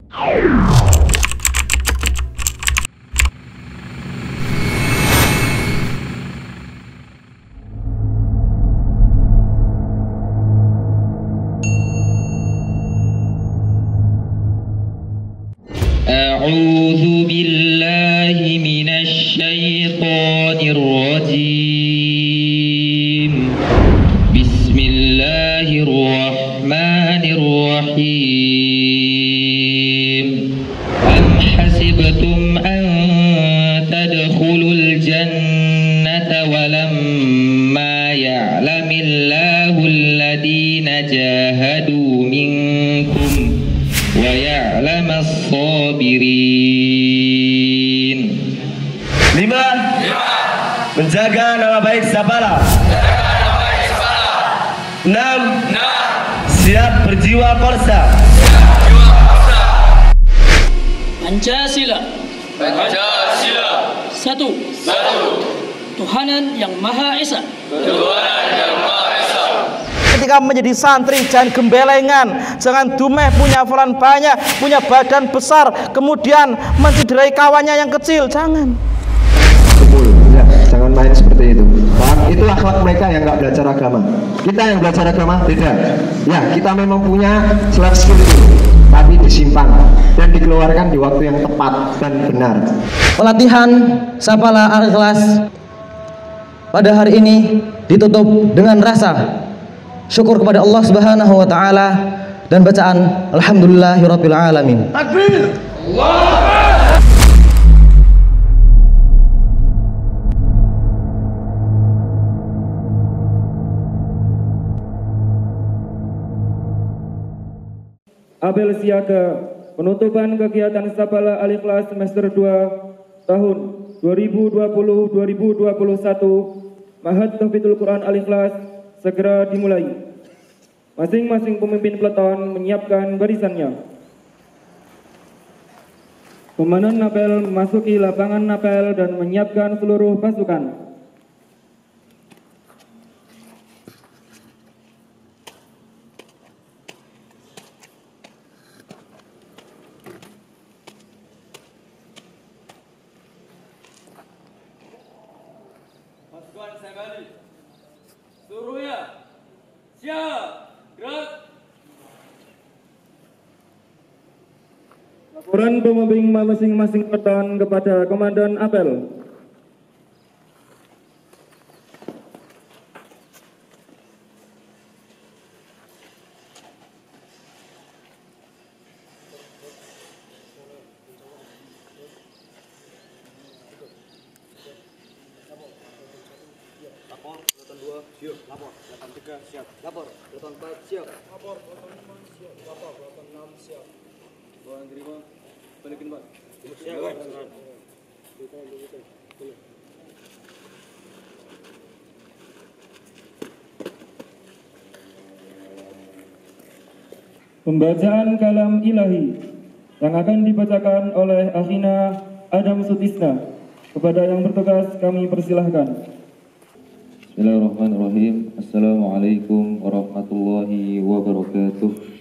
A'udzu billahi minasyaitonir rajim. Bismillahirrahmanirrahim. Am hasibtum an tadkhulul jannata walamma ya'lamillahu alladhina jahadu minkum wa ya'lamas sabirin. 5. Menjaga nama baik Sapala. 6. Siap berjiwa korsa. Pancasila. Satu. Tuhanan yang Maha Esa. Ketika menjadi santri jangan gembelengan, jangan dumeh, punya hafalan banyak, punya badan besar, kemudian mencederai kawannya yang kecil, jangan. Ya, jangan main seperti itu. Itu akhlak mereka yang nggak belajar agama. Kita yang belajar agama beda. Ya, kita memang punya life skill itu, tapi disimpan dan dikeluarkan di waktu yang tepat dan benar. Pelatihan Sapala Al-Ikhlas pada hari ini ditutup dengan rasa syukur kepada Allah Subhanahu wa taala dan bacaan alhamdulillahirabbil alamin. Takbir. Allah. Apel siaga penutupan kegiatan Sapala Al-Ikhlas semester 2 tahun 2020-2021 Ma'had Tahfidzul Quran Al-Ikhlas segera dimulai. Masing-masing pemimpin peleton menyiapkan barisannya. Komandan apel memasuki lapangan apel dan menyiapkan seluruh pasukan. Pasukan sekali. Suruhnya. Siap. Gerak. Laporan pemimpin masing-masing peleton kepada Komandan Apel. Lapor, peloton 2, siap. Lapor, peloton 3, siap. Lapor, peloton 4, siap. Lapor, peloton 5, siap. Lapor, peloton 6, siap. Bawa terima, balikin Pak. Siap, Pak. Pembacaan kalam ilahi yang akan dibacakan oleh Akhina Adam Sutisna. Kepada yang bertugas kami persilahkan. Bismillahirrahmanirrahim. Assalamualaikum warahmatullahi wabarakatuh.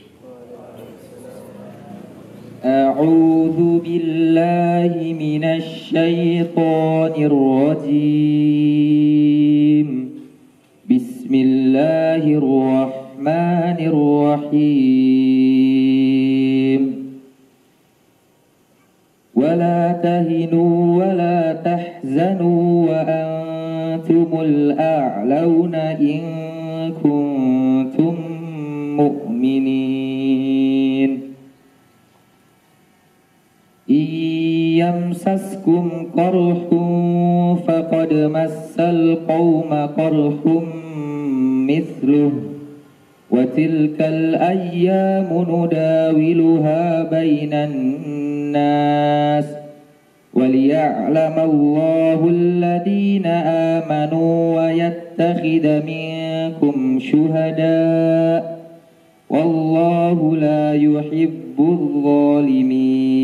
A'udzu billahi minasy syaithanir rajim. Bismillahirrahmanirrahim. Wala tahinu wala tahzanu wa antumul a'launa in kuntum mu'minin. Iyamsaskum qarhun faqad massal qawma qarhum mithluh wa tilkal ayyamu nudawiluha bainan nas وليعلم الله الذين آمنوا ويتخذ منكم شهداء والله لا يحب الظالمين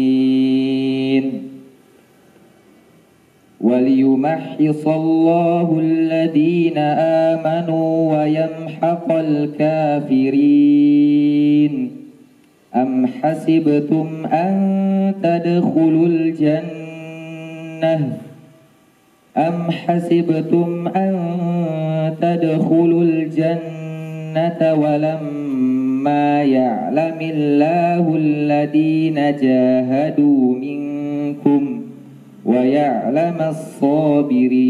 وليمحص الله الذين آمنوا ويمحق الكافرين أم حسبتم أن تدخلوا الجنة أم حسبتم أن تدخلوا الجنة ولما يعلم الله الذين جاهدوا منكم ويعلم الصابرين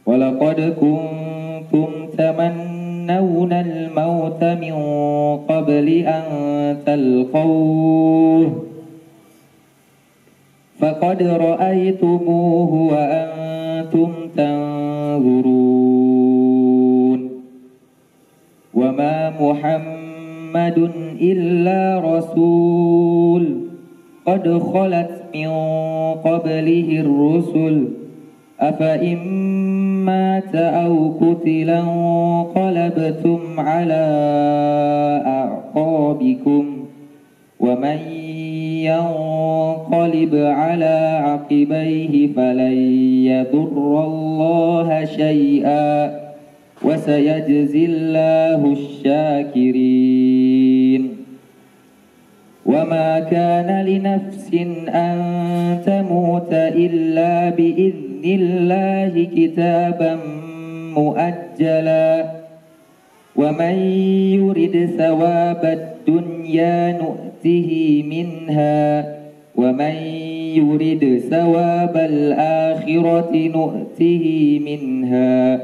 ولقد كنتم تمنون الموت من قبل أن تلقوه فقد رأيتموه وأنتم تنظرون وما محمد إلا رسول قد خلت من قبله الرسل أفإن مات أو قتلا انقلبتم على أعقابكم ومن ينقلب على عقبيه فلن يضر الله شيئا وسيجزي الله الشاكرين وما كان لنفس أن تموت إلا بإذن الله كتابا مؤجلا ومن يرد ثواب الدنيا نؤته منها ومن يرد ثواب الآخرة نؤته منها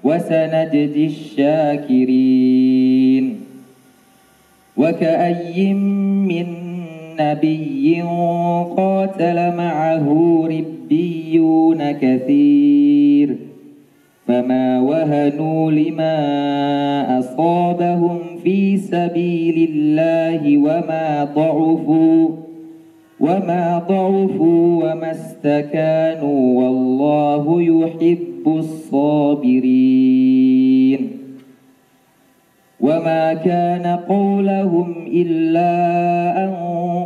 وسنجزي الشاكرين وكأي من نبي قاتل معه ربيون كثير فما وهنوا لما أصابهم في سبيل الله وما ضعفوا وما استكانوا والله يحب الصابرين وما كان قولهم إلا أن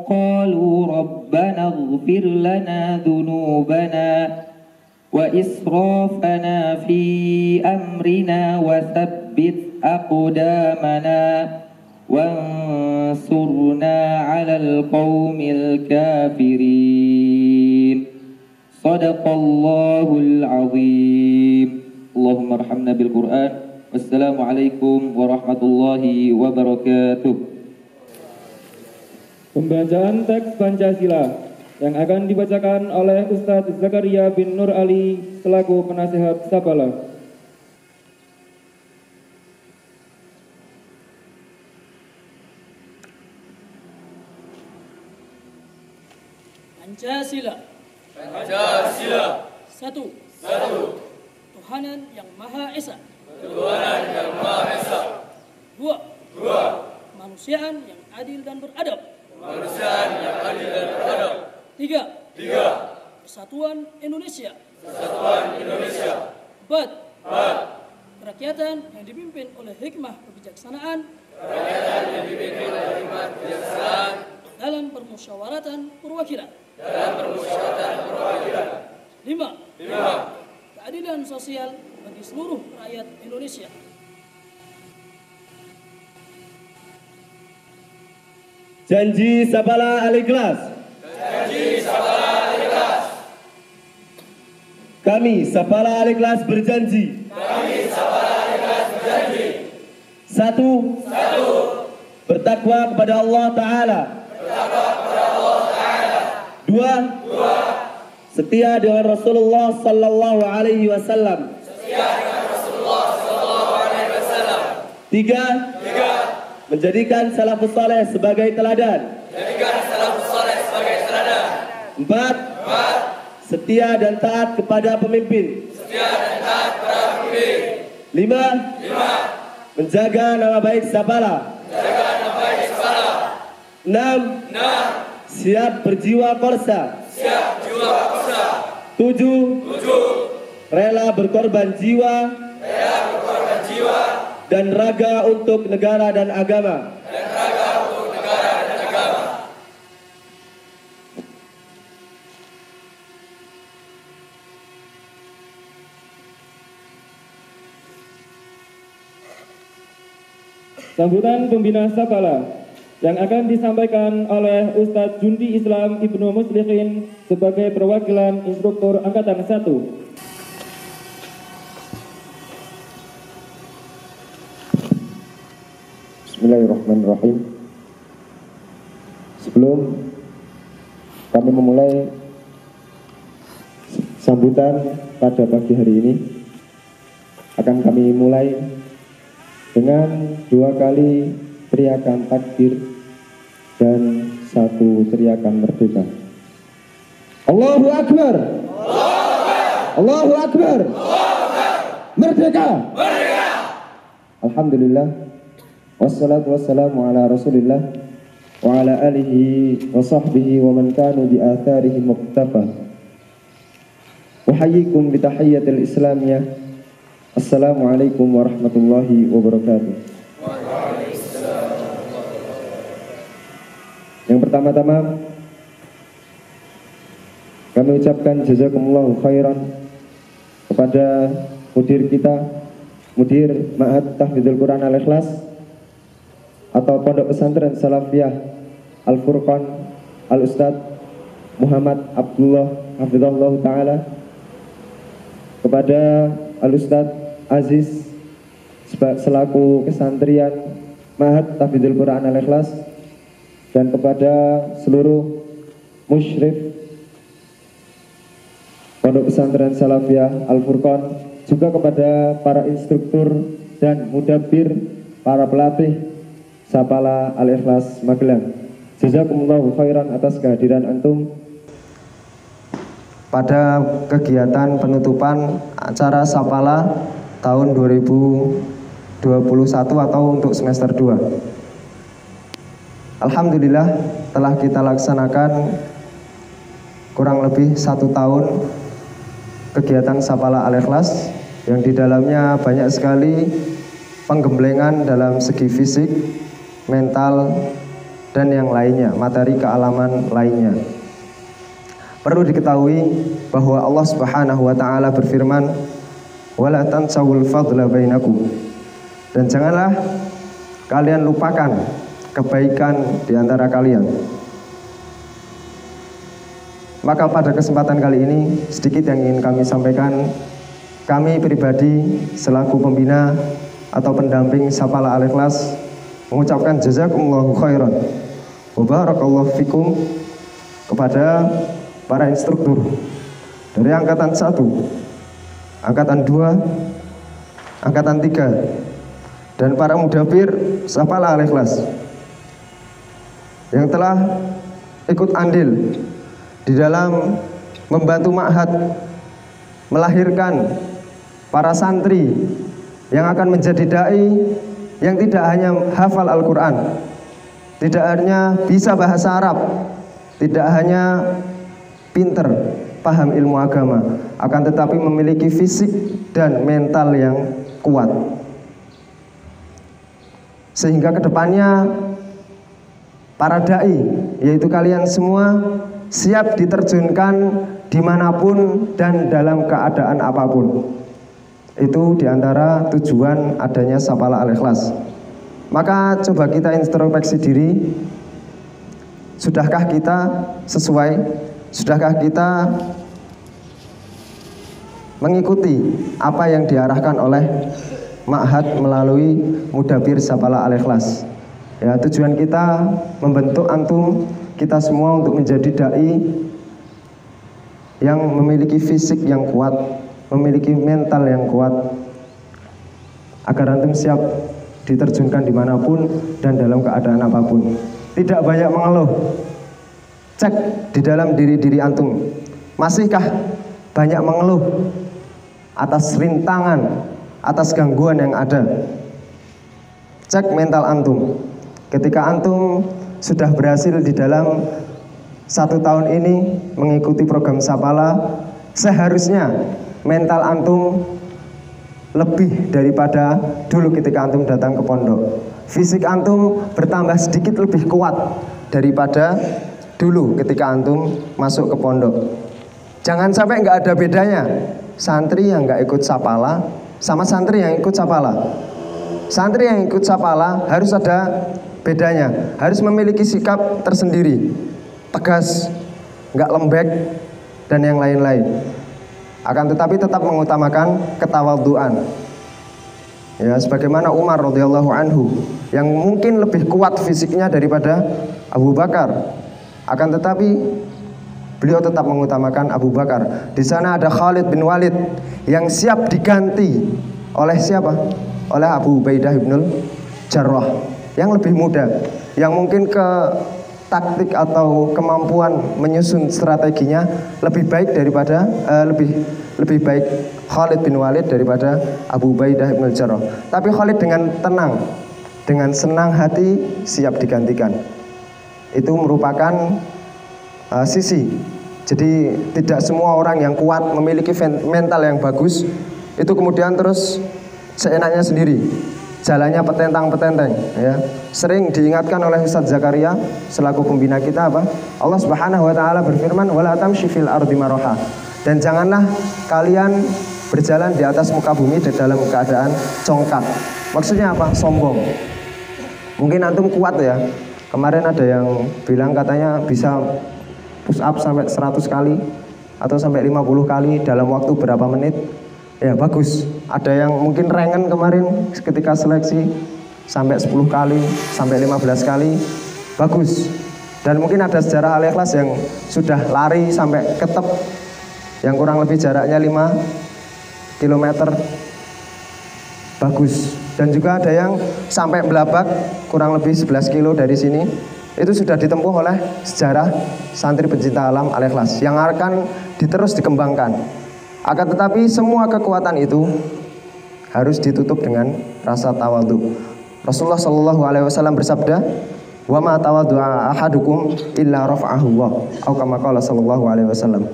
قالوا ربنا اغفر لنا ذنوبنا وإسرافنا في أمرنا وثبت أقدامنا وانصرنا على القوم الكافرين صدق الله العظيم اللهم ارحمنا بالقرآن والسلام عليكم ورحمة الله وبركاته. Pembacaan teks Pancasila yang akan dibacakan oleh Ustadz Zakaria bin Nur Ali selaku penasihat Sapala. Pancasila. Pancasila. Satu. Tuhanan yang Maha Esa. Tuhanan yang Maha Esa. Dua. Dua. Kemanusiaan yang adil dan beradab. Kemanusiaan yang adil dan beradab. Tiga. Tiga. Persatuan Indonesia. Persatuan Indonesia. Empat. Empat. Kerakyatan yang dipimpin oleh hikmah kebijaksanaan. Kerakyatan yang dipimpin oleh hikmah kebijaksanaan. Dalam permusyawaratan perwakilan. Dalam permusyawaratan perwakilan. Lima. Lima. Keadilan sosial bagi seluruh rakyat Indonesia. Janji Sapala Al-Ikhlas. Janji Sapala Al-Ikhlas. Kami Sapala Al-Ikhlas berjanji. Kami Sapala Al-Ikhlas berjanji. Satu. Bertakwa kepada Allah Ta'ala. Bertakwa kepada Allah Ta'ala. Dua. Setia dengan Rasulullah Sallallahu Alaihi Wasallam. Setia dengan Rasulullah Sallallahu Alaihi Wasallam. Tiga. Menjadikan salafus saleh sebagai teladan. Empat. Setia dan taat kepada pemimpin. Lima. Menjaga nama baik Sapala. Enam. Siap berjiwa korsa. Tujuh. Rela berkorban jiwa dan raga untuk negara dan agama. Sambutan pembina Sapala yang akan disampaikan oleh Ustadz Jundi Islam Ibnu Muslihin sebagai perwakilan instruktur Angkatan 1. Bismillahirrahmanirrahim. Sebelum kami memulai sambutan pada pagi hari ini, akan kami mulai dengan 2 kali teriakan takbir dan 1 teriakan merdeka. Allahu Akbar. Allahu Akbar. Merdeka. Alhamdulillah. Wassalatu wassalamu ala Rasulillah wa ala alihi wa sahbihi wa man kanu bi atharihi muqtafa. Uhayyikum bi tahiyyatil islamiyah. Assalamualaikum warahmatullahi wabarakatuh. Yang pertama-tama kami ucapkan jazakumullahu khairan kepada mudir kita, Mudir Ma'had Tahfidzul Quran Al-Ikhlas atau Pondok Pesantren Salafiyah Al-Furqan Al-Ustadz Muhammad Abdullah Hafizahullah Ta'ala, kepada Al-Ustadz Aziz selaku kesantrian Ma'had Tahfidzul Quran Al-Ikhlas, dan kepada seluruh musyrif Pondok Pesantren Salafiyah Al-Furqan, juga kepada para instruktur dan mudabbir, para pelatih Sapala Al-Ikhlas Magelang. Jazakumullahu khairan atas kehadiran antum pada kegiatan penutupan acara Sapala tahun 2021 atau untuk semester 2. Alhamdulillah telah kita laksanakan kurang lebih 1 tahun kegiatan Sapala Al-Ikhlas, yang di dalamnya banyak sekali penggemblengan dalam segi fisik, mental, dan yang lainnya, materi kealaman lainnya. Perlu diketahui bahwa Allah Subhanahu wa Ta'ala berfirman, "Wala tansawul fadla bainakum." Dan janganlah kalian lupakan kebaikan di antara kalian. Maka pada kesempatan kali ini sedikit yang ingin kami sampaikan. Kami pribadi selaku pembina atau pendamping Sapala Al-Ikhlas mengucapkan jazakumullahu khairan wa barakallahu fikum kepada para instruktur dari Angkatan 1, Angkatan 2, Angkatan 3, dan para mudabbir Sapala Al-Ikhlas yang telah ikut andil di dalam membantu ma'had melahirkan para santri yang akan menjadi da'i, yang tidak hanya hafal Al-Quran, tidak hanya bisa bahasa Arab, tidak hanya pinter paham ilmu agama, akan tetapi memiliki fisik dan mental yang kuat, sehingga kedepannya para da'i, yaitu kalian semua, siap diterjunkan dimanapun dan dalam keadaan apapun. Itu diantara tujuan adanya Sapala Al-Ikhlas. Maka coba kita introspeksi diri. Sudahkah kita sesuai? Sudahkah kita mengikuti apa yang diarahkan oleh ma'had melalui mudabbir Sapala Al-Ikhlas? Ya, tujuan kita membentuk antum, kita semua, untuk menjadi da'i yang memiliki fisik yang kuat, memiliki mental yang kuat, agar antum siap diterjunkan dimanapun dan dalam keadaan apapun. Tidak banyak mengeluh. Cek di dalam diri antum, masihkah banyak mengeluh atas rintangan, atas gangguan yang ada? Cek mental antum. Ketika antum sudah berhasil di dalam 1 tahun ini mengikuti program Sapala, seharusnya mental antum lebih daripada dulu ketika antum datang ke pondok. Fisik antum bertambah sedikit lebih kuat daripada dulu ketika antum masuk ke pondok. Jangan sampai nggak ada bedanya santri yang nggak ikut Sapala sama santri yang ikut Sapala. Santri yang ikut Sapala harus ada bedanya, harus memiliki sikap tersendiri, tegas, nggak lembek, dan yang lain-lain. Akan tetapi tetap mengutamakan ketawaduan. Ya, sebagaimana Umar radhiyallahu anhu yang mungkin lebih kuat fisiknya daripada Abu Bakar, akan tetapi beliau tetap mengutamakan Abu Bakar. Di sana ada Khalid bin Walid yang siap diganti oleh siapa? Oleh Abu Ubaidah ibnul Jarrah yang lebih muda, yang mungkin ke taktik atau kemampuan menyusun strateginya lebih baik daripada lebih baik Khalid bin Walid daripada Abu Ubaidah ibnul Jarrah. Tapi Khalid dengan tenang, dengan senang hati siap digantikan. Itu merupakan sisi. Jadi tidak semua orang yang kuat memiliki mental yang bagus itu kemudian terus seenaknya sendiri, jalannya petentang-petenteng, ya. Sering diingatkan oleh Ustadz Zakaria selaku pembina kita apa? Allah Subhanahu wa taala berfirman, "Wala tamshi fil ardi maraha." Dan janganlah kalian berjalan di atas muka bumi dalam keadaan congkak. Maksudnya apa? Sombong. Mungkin antum kuat ya. Kemarin ada yang bilang katanya bisa push up sampai 100 kali atau sampai 50 kali dalam waktu berapa menit. Ya bagus. Ada yang mungkin rengen kemarin ketika seleksi sampai 10 kali, sampai 15 kali. Bagus. Dan mungkin ada sejarah Al-Ikhlas yang sudah lari sampai ketep yang kurang lebih jaraknya 5 km. Bagus. Dan juga ada yang sampai Belabak kurang lebih 11 kilo dari sini. Itu sudah ditempuh oleh sejarah santri pecinta alam Al-Ikhlas yang akan diterus dikembangkan. Akan tetapi semua kekuatan itu harus ditutup dengan rasa tawadhu. Rasulullah Shallallahu Alaihi Wasallam bersabda, "Wa ma tawadhu'a ahadukum illa rafa'ahu Allah." Atau kama qala Shallallahu Alaihi Wasallam.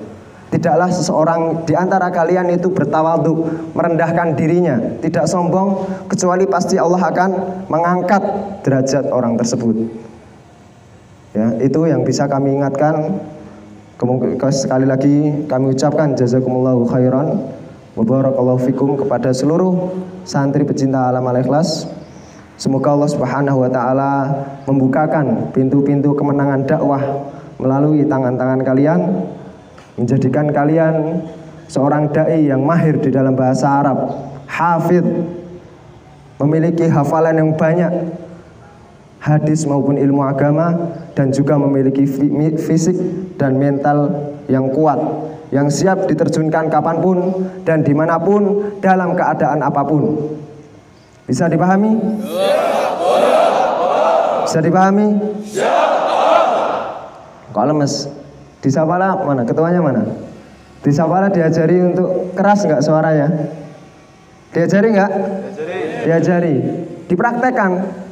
Tidaklah seseorang di antara kalian itu bertawadhu, merendahkan dirinya, tidak sombong, kecuali pasti Allah akan mengangkat derajat orang tersebut. Ya, itu yang bisa kami ingatkan. Sekali lagi kami ucapkan jazakumullahu khairan wa barakallahu fikum kepada seluruh santri pecinta alam Al-Ikhlas. Semoga Allah Subhanahu wa taala membukakan pintu-pintu kemenangan dakwah melalui tangan-tangan kalian, menjadikan kalian seorang dai yang mahir di dalam bahasa Arab, hafidh, memiliki hafalan yang banyak hadis maupun ilmu agama, dan juga memiliki fisik dan mental yang kuat, yang siap diterjunkan kapanpun dan dimanapun dalam keadaan apapun. Bisa dipahami? Bisa dipahami? Kok lemes? Di Sapala mana? Ketuanya mana? Di Sapala diajari untuk keras nggak suaranya? Diajari nggak? Diajari. Dipraktekkan.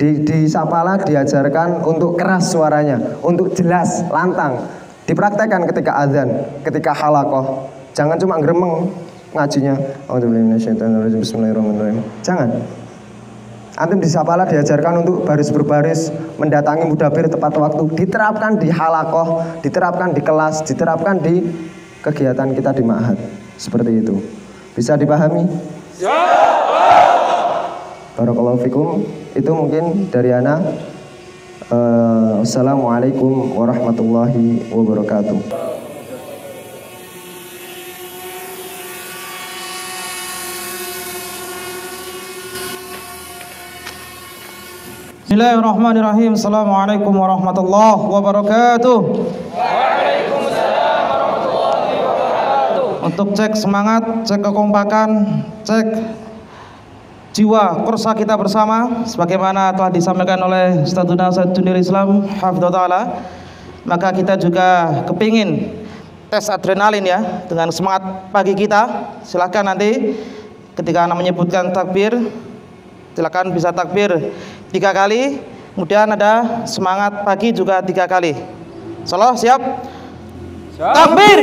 Di Sapala diajarkan untuk keras suaranya, untuk jelas, lantang. Dipraktekkan ketika azan, ketika halaqah. Jangan cuma gremeng ngajinya. Bismillahirrahmanirrahim. Jangan. Antum di Sapala diajarkan untuk baris berbaris, mendatangi mudabir tepat waktu. Diterapkan di halaqah, diterapkan di kelas, diterapkan di kegiatan kita di ma'had. Seperti itu. Bisa dipahami? Barakallahu fikum. Itu mungkin dari ana. Assalamualaikum warahmatullahi wabarakatuh. Bismillahirrahmanirrahim. Assalamualaikum warahmatullahi wabarakatuh. Waalaikumsalam warahmatullahi wabarakatuh. Untuk cek semangat, cek kekompakan, cek jiwa kursa kita bersama sebagaimana telah disampaikan oleh Ustadzuna Sayyidunil Islam hafidhahu ta'ala, maka kita juga kepingin tes adrenalin ya dengan semangat pagi kita. Silakan nanti ketika anak menyebutkan takbir, silakan bisa takbir 3 kali, kemudian ada semangat pagi juga 3 kali. Insyaallah siap? Takbir!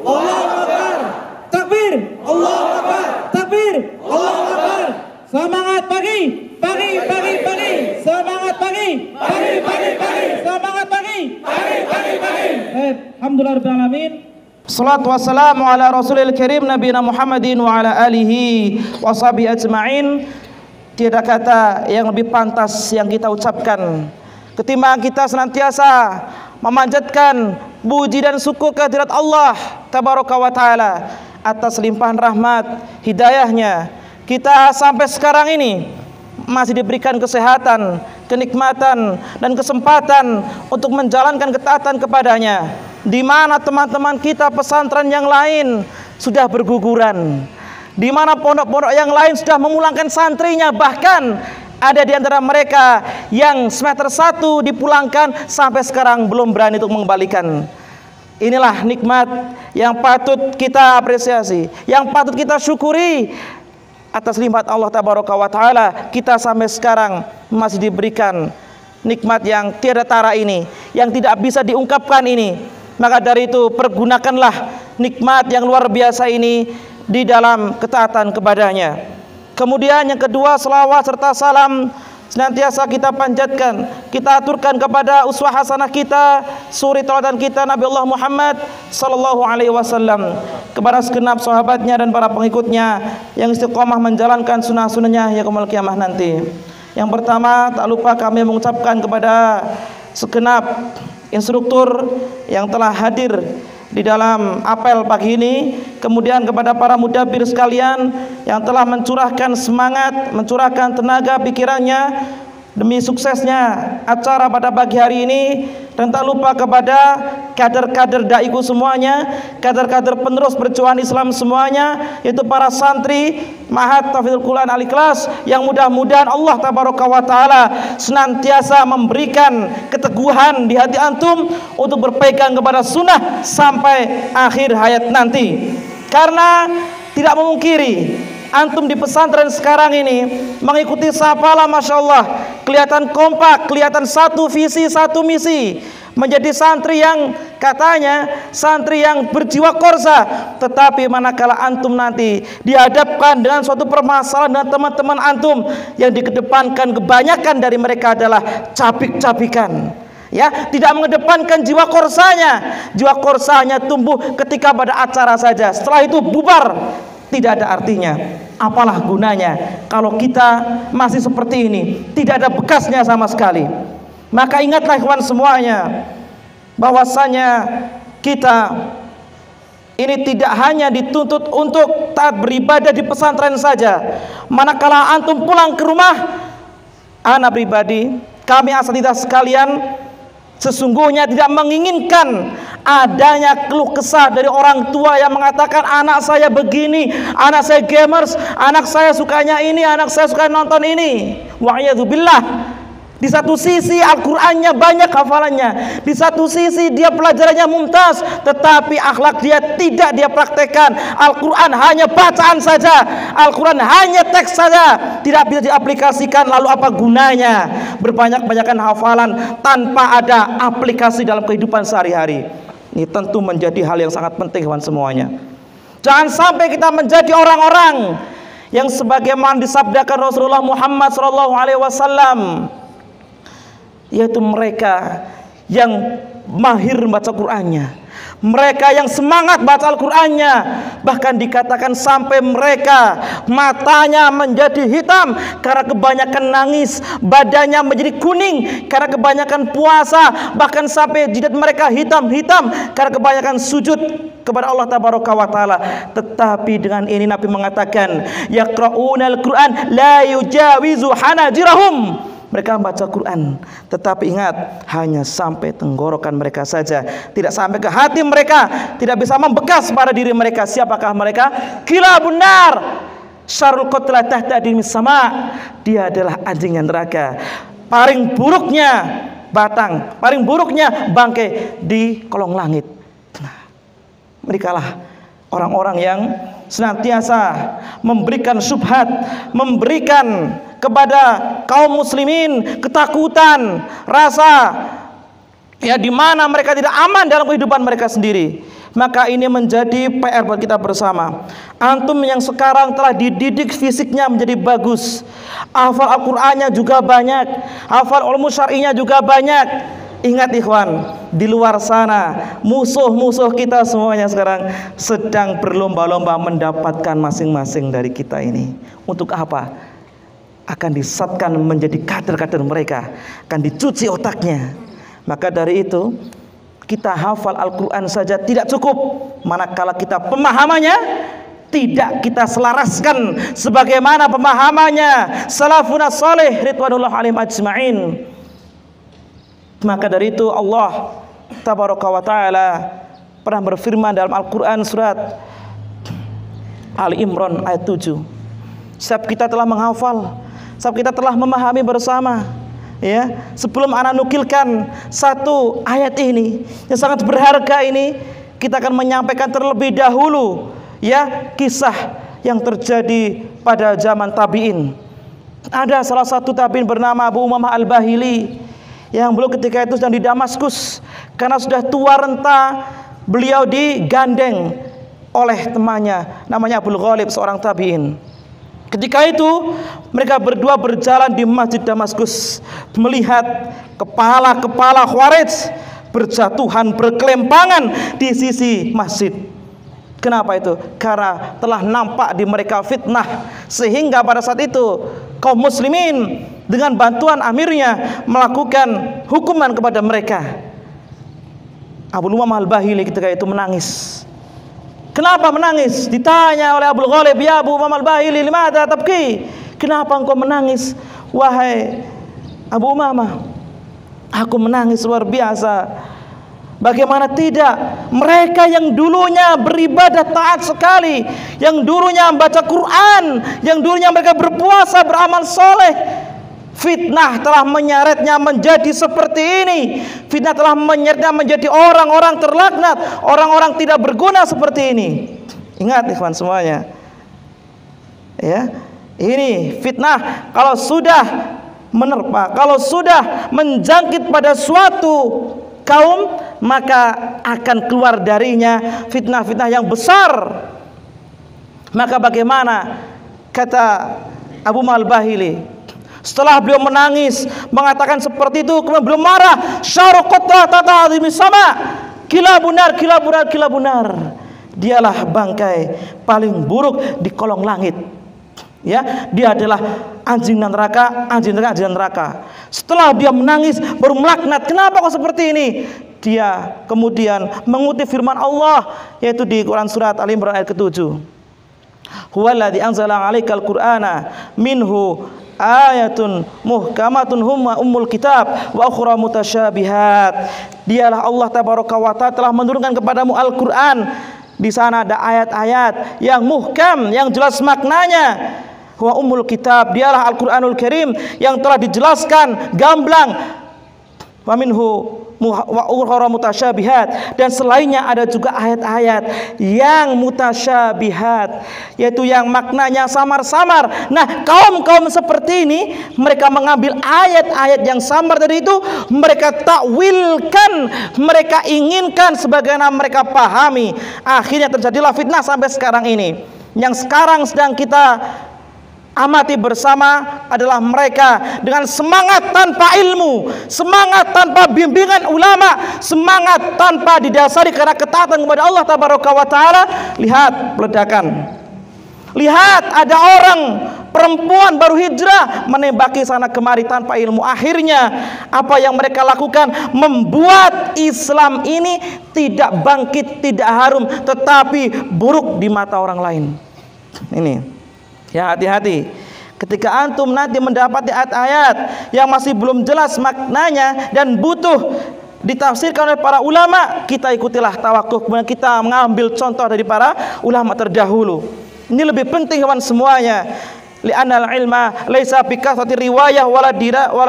Allahu Akbar! Takbir! Allahu Akbar! Takbir! Allahu Akbar! Semangat pagi! Pagi, pagi, pagi! Semangat pagi! Pagi, pagi, pagi! Semangat pagi! Pagi, pagi, pagi! Alhamdulillahirabbil alamin. Salatu wassalamu ala Rasulil Karim Nabiyina Muhammadin wa ala alihi wa sahbihi ajma'in. tiada kata yang lebih pantas yang kita ucapkan ketimbang kita senantiasa memanjatkan puji dan syukur kehadirat Allah Tabaraka wa Ta'ala atas limpahan rahmat hidayahnya. Kita sampai sekarang ini masih diberikan kesehatan, kenikmatan, dan kesempatan untuk menjalankan ketaatan kepadanya, di mana teman-teman kita pesantren yang lain sudah berguguran, di mana pondok-pondok yang lain sudah memulangkan santrinya, bahkan ada di antara mereka yang semester 1 dipulangkan sampai sekarang belum berani untuk mengembalikan. Inilah nikmat yang patut kita apresiasi, yang patut kita syukuri. Atas limpahan Allah Tabaraka wa Ta'ala, kita sampai sekarang masih diberikan nikmat yang tiada tara ini, yang tidak bisa diungkapkan ini. Maka dari itu pergunakanlah nikmat yang luar biasa ini di dalam ketaatan kepadanya. Kemudian yang kedua, selawat serta salam senantiasa kita panjatkan, kita aturkan kepada uswah hasanah kita, suri tauladan kita Nabi Allah Muhammad sallallahu alaihi wasallam, kepada segenap sahabatnya dan para pengikutnya yang istiqomah menjalankan sunnah-sunnahnya ya yaumul kiamah nanti. Yang pertama, tak lupa kami mengucapkan kepada segenap instruktur yang telah hadir di dalam apel pagi ini, kemudian kepada para mudabir sekalian yang telah mencurahkan semangat, mencurahkan tenaga pikirannya demi suksesnya acara pada pagi hari ini, dan tak lupa kepada kader-kader daiku semuanya, kader-kader penerus perjuangan Islam semuanya, yaitu para santri Ma'had Tahfidzul Quran Al-Ikhlas, yang mudah-mudahan Allah Tabaraka wa Ta'ala senantiasa memberikan keteguhan di hati antum untuk berpegang kepada sunnah sampai akhir hayat nanti. Karena tidak memungkiri antum di pesantren sekarang ini mengikuti sapalah, Masya Allah, kelihatan kompak, kelihatan satu visi, satu misi, menjadi santri yang katanya santri yang berjiwa korsa. Tetapi manakala antum nanti dihadapkan dengan suatu permasalahan dengan teman-teman antum, yang dikedepankan kebanyakan dari mereka adalah cabik-cabikan, ya, tidak mengedepankan jiwa korsanya. Jiwa korsanya tumbuh ketika pada acara saja, setelah itu bubar, tidak ada artinya. Apalah gunanya kalau kita masih seperti ini, tidak ada bekasnya sama sekali. Maka ingatlah ikhwan semuanya, bahwasanya kita ini tidak hanya dituntut untuk taat beribadah di pesantren saja. Manakala antum pulang ke rumah, ana pribadi, kami asatidzah sekalian, sesungguhnya tidak menginginkan adanya keluh kesah dari orang tua yang mengatakan anak saya begini, anak saya gamers, anak saya sukanya ini, anak saya suka nonton ini. Wa'iyadzubillah. Di satu sisi Al-Qur'annya banyak hafalannya, di satu sisi dia pelajarannya mumtaz, tetapi akhlak dia tidak dia praktekkan. Al-Qur'an hanya bacaan saja, Al-Qur'an hanya teks saja, tidak bisa diaplikasikan. Lalu apa gunanya berbanyak-banyakan hafalan tanpa ada aplikasi dalam kehidupan sehari-hari? Ini tentu menjadi hal yang sangat penting kawan semuanya. Jangan sampai kita menjadi orang-orang yang sebagaimana disabdakan Rasulullah Muhammad SAW, yaitu mereka yang mahir membaca Qur'annya, mereka yang semangat baca Al-Qur'annya, bahkan dikatakan sampai mereka matanya menjadi hitam karena kebanyakan nangis, badannya menjadi kuning karena kebanyakan puasa, bahkan sampai jidat mereka hitam-hitam karena kebanyakan sujud kepada Allah Tabaraka wa Ta'ala. Tetapi dengan ini Nabi mengatakan, yaqra'unal Qur'an la yujawizu hanajirahum. Mereka membaca Quran, tetapi ingat, hanya sampai tenggorokan mereka saja, tidak sampai ke hati mereka, tidak bisa membekas pada diri mereka. Siapakah mereka? Kilabun nar, syarrul qatla tahta dimis sama. Dia adalah anjingnya neraka, paling buruknya batang, paling buruknya bangkai di kolong langit. Nah, merekalah orang-orang yang senantiasa memberikan syubhat, memberikan kepada kaum muslimin ketakutan, rasa ya di mana mereka tidak aman dalam kehidupan mereka sendiri. Maka ini menjadi PR buat kita bersama. Antum yang sekarang telah dididik fisiknya menjadi bagus, hafal Al-Qur'annya juga banyak, hafal ulum syar'inya juga banyak. Ingat ikhwan, di luar sana musuh-musuh kita semuanya sekarang sedang berlomba-lomba mendapatkan masing-masing dari kita ini. Untuk apa? akan disesatkan menjadi kader-kader mereka, akan dicuci otaknya. Maka dari itu kita hafal Al-Quran saja tidak cukup, manakala kita pemahamannya tidak kita selaraskan sebagaimana pemahamannya salafun salih ridwanullah alaihim ajma'in. Maka dari itu Allah tabaraka wa ta'ala pernah berfirman dalam Al-Quran surat Ali Imran ayat 7. Setiap kita telah menghafal, setiap kita telah memahami bersama, ya. Sebelum ana nukilkan satu ayat ini yang sangat berharga ini, kita akan menyampaikan terlebih dahulu, ya, kisah yang terjadi pada zaman tabi'in. Ada salah satu tabi'in bernama Abu Umamah Al-Bahili yang beliau ketika itu sedang di Damaskus karena sudah tua renta. Beliau digandeng oleh temannya namanya Abul Ghalib, seorang tabi'in. Ketika itu mereka berdua berjalan di Masjid Damaskus, melihat kepala-kepala Khawarij berjatuhan berkelempangan di sisi masjid. Kenapa itu? Karena telah nampak di mereka fitnah, sehingga pada saat itu kaum muslimin dengan bantuan amirnya melakukan hukuman kepada mereka. Abu Umamah Al-Bahili ketika itu menangis. Kenapa menangis? Ditanya oleh Abul Ghalib, "Ya Abu Umamah Al-Bahili, limadha tabki?" Kenapa engkau menangis? Wahai Abu Umamah, aku menangis luar biasa. Bagaimana tidak? Mereka yang dulunya beribadah taat sekali, yang dulunya membaca Quran, yang dulunya mereka berpuasa, beramal soleh, fitnah telah menyeretnya menjadi seperti ini. Fitnah telah menyeretnya menjadi orang-orang terlaknat, orang-orang tidak berguna seperti ini. Ingat ikhwan semuanya, ya, ini fitnah kalau sudah menerpa, kalau sudah menjangkit pada suatu kaum, maka akan keluar darinya fitnah-fitnah yang besar. Maka bagaimana kata Abu Umamah Al-Bahili? Setelah beliau menangis mengatakan seperti itu, kemudian beliau marah, syaraqata tata'azimi sama, kilabunar, kilabunar, kilabunar. Dialah bangkai paling buruk di kolong langit. Ya, dia adalah anjing neraka, anjing neraka, anjing neraka. Setelah dia menangis baru melaknat, kenapa kok seperti ini? Dia kemudian mengutip firman Allah, yaitu di Quran surat Al Imran ayat ke-7. Huwallazi anzala 'alaikal Qur'ana minhu ayatun muhkamatun humma ummul kitab wa ukhra mutasyabihat. Dialah Allah tabaraka wa ta'ala telah menurunkan kepadamu Al-Qur'an. Di sana ada ayat-ayat yang muhkam, yang jelas maknanya. Wa ummul kitab, dialah Al-Qur'anul Karim yang telah dijelaskan gamblang. Wa minhu wa ukhra mutasyabihat, dan selainnya ada juga ayat-ayat yang mutasyabihat, yaitu yang maknanya samar-samar. Nah, kaum-kaum seperti ini mereka mengambil ayat-ayat yang samar tadi itu, mereka takwilkan, mereka inginkan sebagaimana mereka pahami. Akhirnya terjadilah fitnah sampai sekarang ini. Yang sekarang sedang kita amati bersama adalah mereka dengan semangat tanpa ilmu, semangat tanpa bimbingan ulama, semangat tanpa didasari karena ketaatan kepada Allah tabaraka wa taala. Lihat peledakan, lihat ada orang perempuan baru hijrah menembaki sana kemari tanpa ilmu. Akhirnya apa yang mereka lakukan membuat Islam ini tidak bangkit, tidak harum, tetapi buruk di mata orang lain. Ini ya, hati-hati ketika antum nanti mendapati ayat-ayat yang masih belum jelas maknanya dan butuh ditafsirkan oleh para ulama, kita ikutilah tawakuf, kemudian kita mengambil contoh dari para ulama terdahulu. Ini lebih penting kawan semuanya. Li'anal ilma laisa bikasrati riwayah wala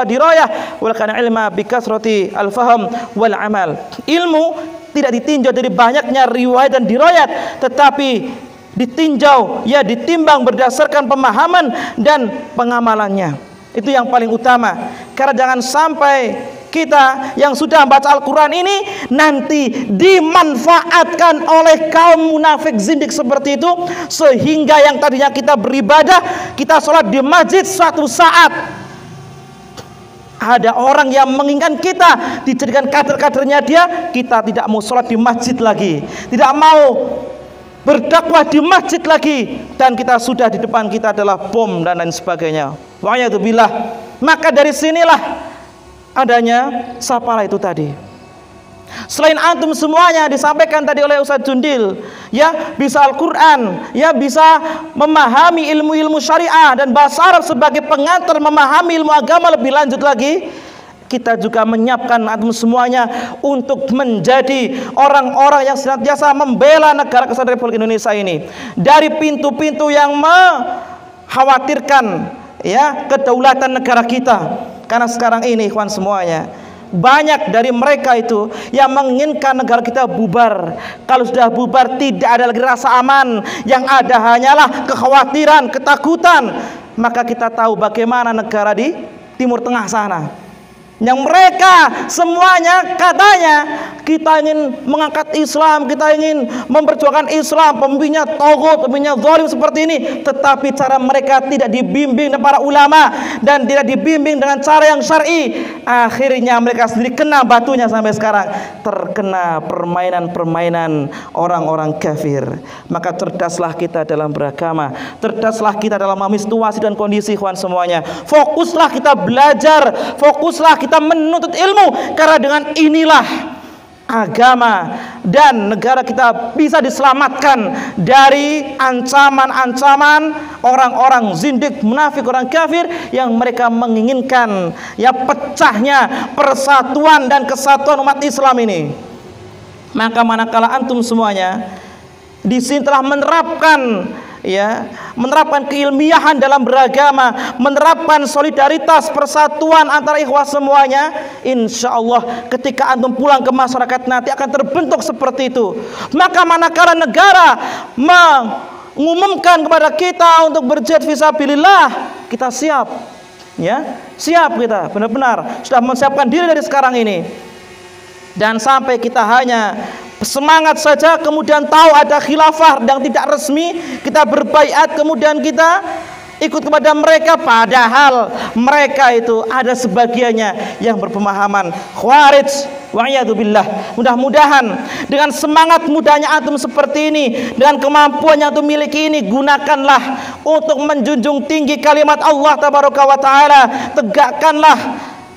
dirayah, walakin ilma bikasrati al-faham wal amal. Ilmu tidak ditinjau dari banyaknya riwayat dan dirayat, tetapi ditinjau, ya ditimbang berdasarkan pemahaman dan pengamalannya. Itu yang paling utama. Karena jangan sampai kita yang sudah membaca Al-Quran ini nanti dimanfaatkan oleh kaum munafik zindik seperti itu, sehingga yang tadinya kita beribadah, kita sholat di masjid, suatu saat ada orang yang menginginkan kita dijadikan kader-kadernya dia, kita tidak mau sholat di masjid lagi, tidak mau berdakwah di masjid lagi, dan kita sudah di depan kita adalah bom dan lain sebagainya. Wa'iyadzubillah. Maka dari sinilah adanya Sapala itu tadi. Selain antum semuanya disampaikan tadi oleh Ustaz Jundil, ya bisa Al-Quran, ya bisa memahami ilmu-ilmu syariah dan bahasa Arab sebagai pengantar memahami ilmu agama lebih lanjut lagi. Kita juga menyiapkan antum semuanya untuk menjadi orang-orang yang senantiasa membela negara kesatuan Republik Indonesia ini dari pintu-pintu yang mengkhawatirkan ya kedaulatan negara kita. Karena sekarang ini ikhwan semuanya, banyak dari mereka itu yang menginginkan negara kita bubar. Kalau sudah bubar tidak ada lagi rasa aman, yang ada hanyalah kekhawatiran, ketakutan. Maka kita tahu bagaimana negara di Timur Tengah sana, yang mereka semuanya katanya kita ingin mengangkat Islam, kita ingin memperjuangkan Islam, pemimpinnya taghut, pemimpinnya zalim seperti ini, tetapi cara mereka tidak dibimbing oleh para ulama dan tidak dibimbing dengan cara yang syar'i. Akhirnya mereka sendiri kena batunya sampai sekarang, terkena permainan-permainan orang-orang kafir. Maka cerdaslah kita dalam beragama, cerdaslah kita dalam memahami situasi dan kondisi ikhwan semuanya. Fokuslah kita belajar, fokuslah kita menuntut ilmu, karena dengan inilah agama dan negara kita bisa diselamatkan dari ancaman-ancaman orang-orang zindik, munafik, orang kafir yang mereka menginginkan ya pecahnya persatuan dan kesatuan umat Islam ini. Maka manakala antum semuanya di sini telah menerapkan keilmiahan dalam beragama, menerapkan solidaritas, persatuan antara ikhwah semuanya, insya Allah ketika antum pulang ke masyarakat nanti akan terbentuk seperti itu. Maka manakala negara mengumumkan kepada kita untuk berjihad fisabilillah, kita siap, ya, siap kita benar-benar sudah menyiapkan diri dari sekarang ini. Dan sampai kita hanya semangat saja, kemudian tahu ada khilafah yang tidak resmi, kita berbaiat, kemudian kita ikut kepada mereka, padahal mereka itu ada sebagiannya yang berpemahaman khawarij. Wa'iyadzubillah. Mudah-mudahan dengan semangat mudanya antum seperti ini, dengan kemampuan yang antum miliki ini, gunakanlah untuk menjunjung tinggi kalimat Allah tabaraka wa ta'ala. Tegakkanlah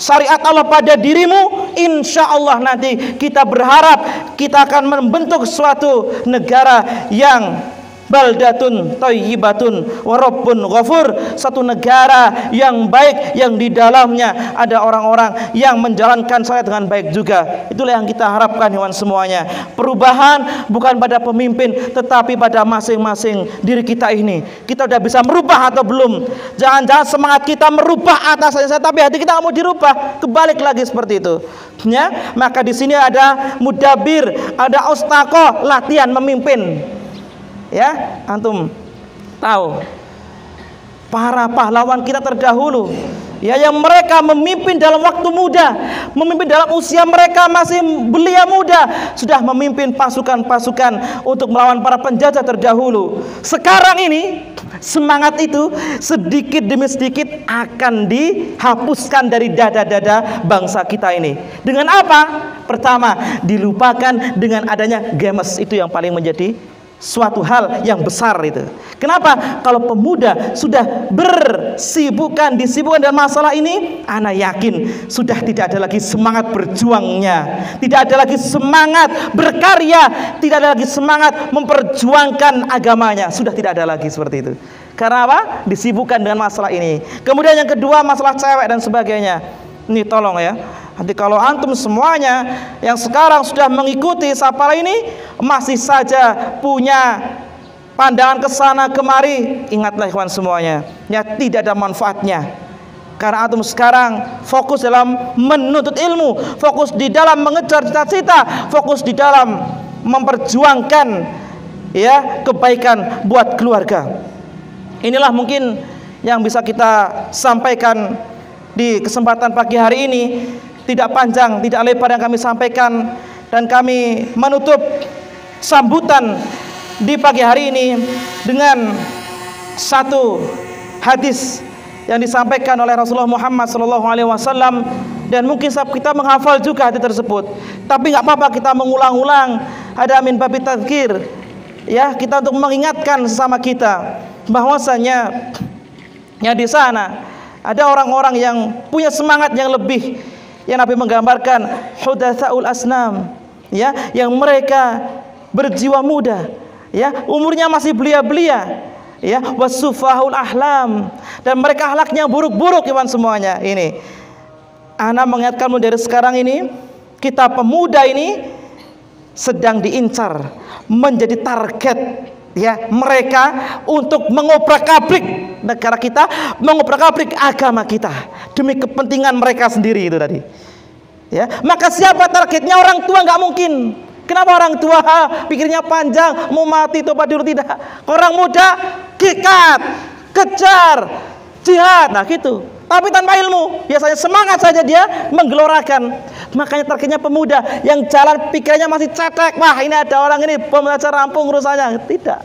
syariat Allah pada dirimu, insya Allah nanti kita berharap kita akan membentuk suatu negara yang baldatun thayyibatun wa rabbun ghafur, satu negara yang baik yang di dalamnya ada orang-orang yang menjalankan syariat dengan baik juga. Itulah yang kita harapkan hewan semuanya. Perubahan bukan pada pemimpin tetapi pada masing-masing diri kita ini. Kita sudah bisa merubah atau belum? Jangan-jangan semangat kita merubah atasannya tapi hati kita nggak mau dirubah, kebalik lagi seperti itu. Ya, maka di sini ada mudabir, ada ustaqoh, latihan memimpin. Ya, antum tahu para pahlawan kita terdahulu, ya, yang mereka memimpin dalam waktu muda, memimpin dalam usia mereka masih belia muda, sudah memimpin pasukan-pasukan untuk melawan para penjajah terdahulu. Sekarang ini semangat itu sedikit demi sedikit akan dihapuskan dari dada-dada bangsa kita ini. Dengan apa? Pertama, dilupakan dengan adanya games, itu yang paling menjadi suatu hal yang besar itu. Kenapa? Kalau pemuda sudah disibukkan dengan masalah ini, ana yakin sudah tidak ada lagi semangat berjuangnya, tidak ada lagi semangat berkarya, tidak ada lagi semangat memperjuangkan agamanya, sudah tidak ada lagi seperti itu. Karena apa? Disibukkan dengan masalah ini. Kemudian yang kedua, masalah cewek dan sebagainya. Ini tolong ya, nanti kalau antum semuanya yang sekarang sudah mengikuti Sapala ini masih saja punya pandangan ke sana kemari, ingatlah ikhwan semuanya, ya tidak ada manfaatnya. Karena antum sekarang fokus dalam menuntut ilmu, fokus di dalam mengejar cita-cita, fokus di dalam memperjuangkan ya kebaikan buat keluarga. Inilah mungkin yang bisa kita sampaikan di kesempatan pagi hari ini. Tidak panjang, tidak lebar yang kami sampaikan, dan kami menutup sambutan di pagi hari ini dengan satu hadis yang disampaikan oleh Rasulullah Muhammad SAW, dan mungkin kita menghafal juga hadis tersebut, tapi nggak apa-apa kita mengulang-ulang, ada min babi tadzkir, ya, kita untuk mengingatkan sesama kita bahwasanya ya di sana Ada orang-orang yang punya semangat yang lebih, yang Nabi menggambarkan hudatsaul asnam, ya, yang mereka berjiwa muda, ya, umurnya masih belia-belia, ya, wasufahul ahlam, dan mereka akhlaknya buruk-buruk, iman semuanya. Ini ana mengingatkanmu dari sekarang ini, kita pemuda ini sedang diincar, menjadi target, ya, mereka untuk mengobrak-abrik negara kita, mengobrak-abrik agama kita demi kepentingan mereka sendiri itu tadi. Ya, maka siapa targetnya? Orang tua nggak mungkin. Kenapa orang tua pikirnya panjang, mau mati tobat dulu? Tidak. Orang muda kikat, kejar, jihad, nah gitu. Tapi tanpa ilmu, biasanya semangat saja dia menggelorakan. Makanya targetnya pemuda yang jalan pikirannya masih cetek. Wah, ini ada orang ini bom saja rampung urusannya. Tidak,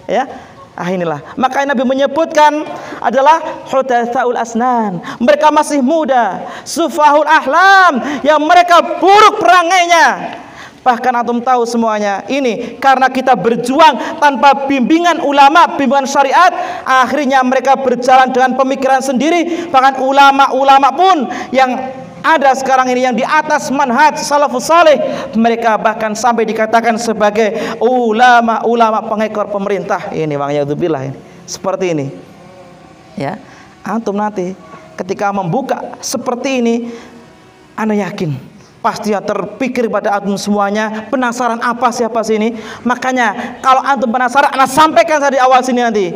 ya. Inilah. Makanya Nabi menyebutkan adalah hudatsaul asnan. Mereka masih muda, sufahul ahlam, yang mereka buruk perangainya. Bahkan antum tahu semuanya ini karena kita berjuang tanpa bimbingan ulama, bimbingan syariat, akhirnya mereka berjalan dengan pemikiran sendiri. Bahkan ulama-ulama pun yang ada sekarang ini yang di atas manhaj salafus saleh, mereka bahkan sampai dikatakan sebagai ulama-ulama pengekor pemerintah. Ini wa'iyadzubillah, ini seperti ini. Ya, antum nanti ketika membuka seperti ini, ana yakin pasti terpikir pada antum semuanya, penasaran apa siapa sini. Makanya kalau antum penasaran, ana sampaikan saya di awal sini nanti.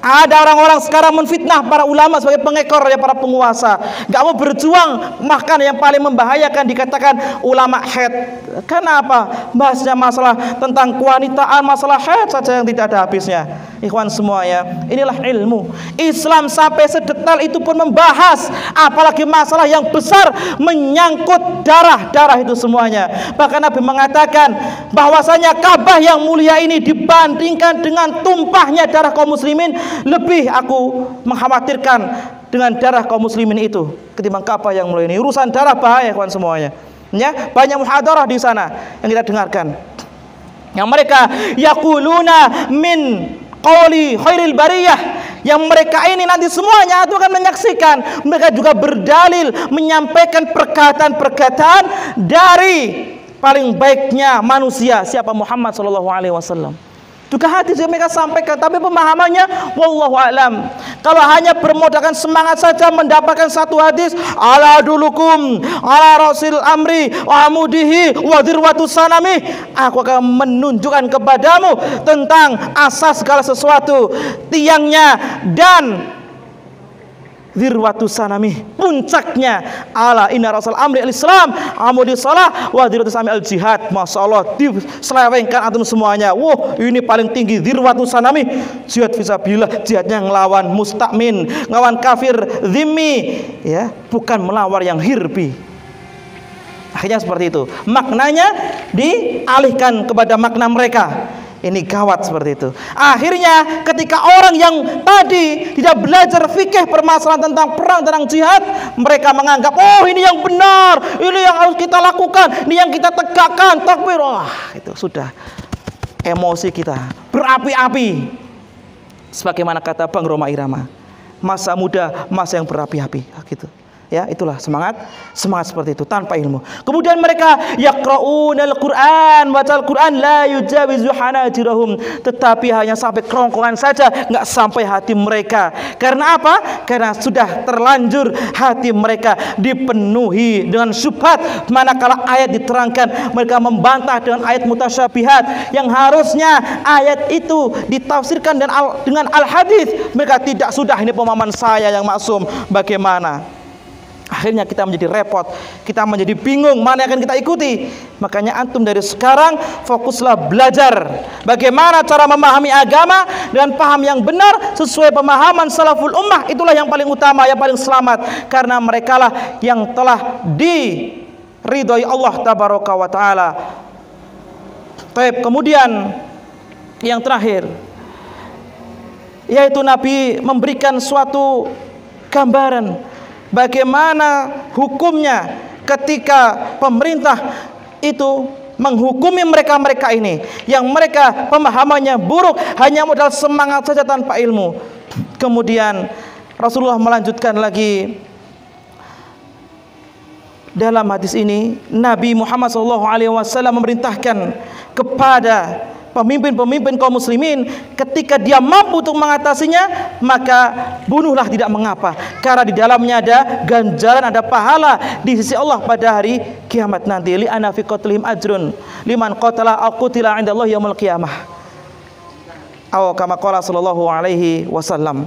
Ada orang-orang sekarang menfitnah para ulama sebagai pengekor ya, para penguasa. Gak mau berjuang, bahkan yang paling membahayakan dikatakan ulama head. Kenapa? Bahasnya masalah tentang kewanitaan, masalah head saja yang tidak ada habisnya. Ikhwan semuanya, inilah ilmu. Islam sampai sedetail itu pun membahas, apalagi masalah yang besar menyangkut darah itu semuanya. Bahkan Nabi mengatakan bahwasanya Ka'bah yang mulia ini dibandingkan dengan tumpahnya darah kaum muslimin, lebih aku mengkhawatirkan dengan darah kaum muslimin itu ketimbang Ka'bah yang mulia ini. Urusan darah bahaya, kawan semuanya. Ya, banyak muhadarah di sana yang kita dengarkan. Yang mereka yaquluna min qawli khairil bariyah, yang mereka ini nanti semuanya itu akan menyaksikan, mereka juga berdalil menyampaikan perkataan-perkataan dari paling baiknya manusia, siapa? Muhammad sallallahu alaihi wasallam. Juga hadis yang mereka sampaikan, tapi pemahamannya wallahu alam. Kalau hanya bermodalkan semangat saja mendapatkan satu hadis, ala dulukum ala rasil amri wa amudihi wa dirwatus sanami, aku akan menunjukkan kepadamu tentang asas segala sesuatu, tiangnya dan dirwatus sanami, puncaknya. Ala inna rasul amri al-islam amudi salah wa dirwatus sanami al-jihad. Masya Allah, diselewengkan antum semuanya. Wah, ini paling tinggi dirwatus sanami, jihad fisabilillah, jihadnya ngelawan mustakmin, ngelawan kafir zimmi, ya, bukan melawar yang hirbi. Akhirnya seperti itu, maknanya dialihkan kepada makna mereka. Ini gawat seperti itu. Akhirnya ketika orang yang tadi tidak belajar fikih permasalahan tentang perang, tentang jihad, mereka menganggap, oh ini yang benar, ini yang harus kita lakukan, ini yang kita tegakkan, takbir. Wah, itu sudah emosi kita berapi-api. Sebagaimana kata Bang Roma Irama, masa muda masa yang berapi-api, gitu. Ya, itulah semangat seperti itu tanpa ilmu. Kemudian mereka yaqra'unal Qur'an, baca Al-Qur'an la yujawizu hanajirahum, tetapi hanya sampai kerongkongan saja, enggak sampai hati mereka. Karena apa? Karena sudah terlanjur hati mereka dipenuhi dengan syubhat. Manakala ayat diterangkan, mereka membantah dengan ayat mutasyabihat yang harusnya ayat itu ditafsirkan dengan al-hadis. Mereka tidak, sudah ini pemahaman saya yang maksum. Bagaimana? Akhirnya kita menjadi repot, kita menjadi bingung mana yang akan kita ikuti. Makanya antum dari sekarang fokuslah belajar bagaimana cara memahami agama dengan paham yang benar sesuai pemahaman salaful ummah. Itulah yang paling utama, yang paling selamat, karena merekalah yang telah diridhoi Allah tabaraka wa taala. Baik, kemudian yang terakhir, yaitu Nabi memberikan suatu gambaran bagaimana hukumnya ketika pemerintah itu menghukumi mereka-mereka ini yang mereka pemahamannya buruk, hanya modal semangat saja tanpa ilmu. Kemudian Rasulullah melanjutkan lagi dalam hadis ini, Nabi Muhammad SAW memerintahkan kepada pemimpin-pemimpin kaum muslimin, ketika dia mampu untuk mengatasinya, maka bunuhlah tidak mengapa, karena di dalamnya ada ganjaran, ada pahala di sisi Allah pada hari kiamat nanti. Li ana fi qatlihim ajrun liman qatala aw qutila 'inda Allah yaumil qiyamah. Aw kama qala sallallahu alaihi wasallam.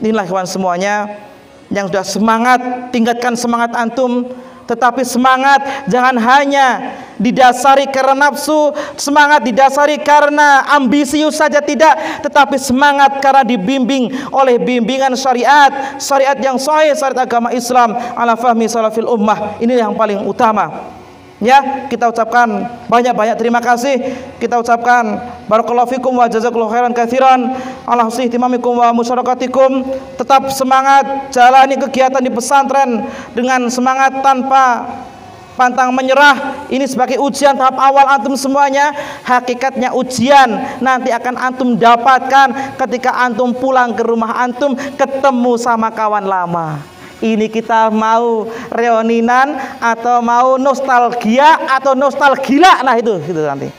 Inilah kawan semuanya yang sudah semangat, tingkatkan semangat antum. Tetapi semangat jangan hanya didasari karena nafsu, semangat didasari karena ambisius saja tidak, tetapi semangat karena dibimbing oleh bimbingan syariat, syariat yang sahih, syariat agama Islam ala fahmi salafil ummah. Ini yang paling utama. Ya, kita ucapkan banyak-banyak terima kasih. Kita ucapkan barakallahu fikum wa jazakallahu khairan katsiran ala husni ihtimamikum wa musyarakatikum. Tetap semangat jalani kegiatan di pesantren dengan semangat tanpa pantang menyerah. Ini sebagai ujian tahap awal antum semuanya. Hakikatnya ujian nanti akan antum dapatkan ketika antum pulang ke rumah antum, ketemu sama kawan lama. Ini kita mau reuninan atau mau nostalgia atau nostalgila, nah itu nanti